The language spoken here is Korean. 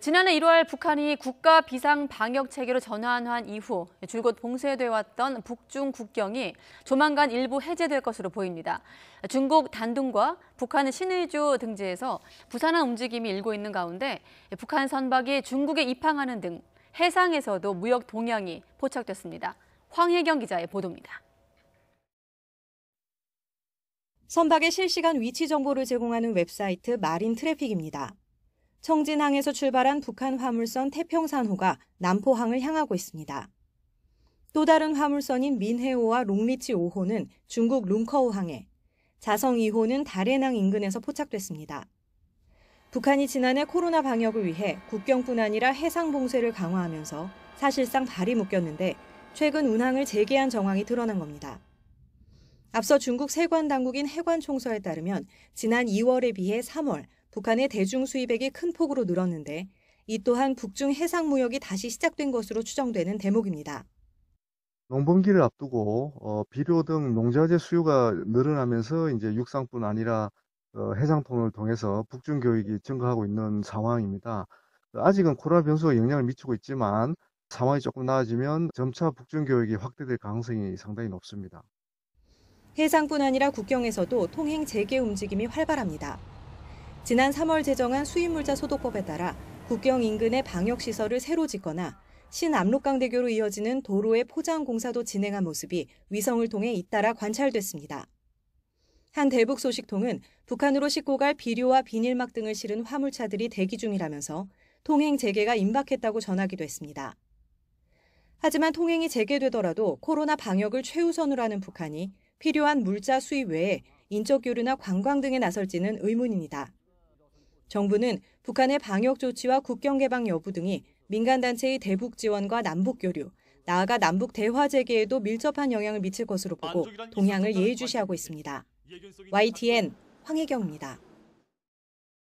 지난해 1월 북한이 국가 비상 방역 체계로 전환한 이후 줄곧 봉쇄돼 왔던 북중 국경이 조만간 일부 해제될 것으로 보입니다. 중국 단둥과 북한 신의주 등지에서 부산한 움직임이 일고 있는 가운데 북한 선박이 중국에 입항하는 등 해상에서도 무역 동향이 포착됐습니다. 황혜경 기자의 보도입니다. 선박의 실시간 위치 정보를 제공하는 웹사이트 마린 트래픽입니다. 청진항에서 출발한 북한 화물선 태평산호가 남포항을 향하고 있습니다. 또 다른 화물선인 민해호와 롱리치 5호는 중국 룽커우항에, 자성 2호는 다롄항 인근에서 포착됐습니다. 북한이 지난해 코로나 방역을 위해 국경뿐 아니라 해상 봉쇄를 강화하면서 사실상 발이 묶였는데 최근 운항을 재개한 정황이 드러난 겁니다. 앞서 중국 세관 당국인 해관총서에 따르면 지난 2월에 비해 3월 북한의 대중 수입액이 큰 폭으로 늘었는데 이 또한 북중 해상 무역이 다시 시작된 것으로 추정되는 대목입니다. 농번기를 앞두고 비료 등 농자재 수요가 늘어나면서 이제 육상뿐 아니라 해상 통로를 통해서 북중 교역이 증가하고 있는 상황입니다. 아직은 코로나 변수가 영향을 미치고 있지만 상황이 조금 나아지면 점차 북중 교역이 확대될 가능성이 상당히 높습니다. 해상뿐 아니라 국경에서도 통행 재개 움직임이 활발합니다. 지난 3월 제정한 수입물자 소독법에 따라 국경 인근의 방역시설을 새로 짓거나 신압록강대교로 이어지는 도로의 포장 공사도 진행한 모습이 위성을 통해 잇따라 관찰됐습니다. 한 대북 소식통은 북한으로 싣고 갈 비료와 비닐막 등을 실은 화물차들이 대기 중이라면서 통행 재개가 임박했다고 전하기도 했습니다. 하지만 통행이 재개되더라도 코로나 방역을 최우선으로 하는 북한이 필요한 물자 수입 외에 인적 교류나 관광 등에 나설지는 의문입니다. 정부는 북한의 방역 조치와 국경 개방 여부 등이 민간단체의 대북 지원과 남북 교류, 나아가 남북 대화 재개에도 밀접한 영향을 미칠 것으로 보고 동향을 예의주시하고 있습니다. YTN 황혜경입니다.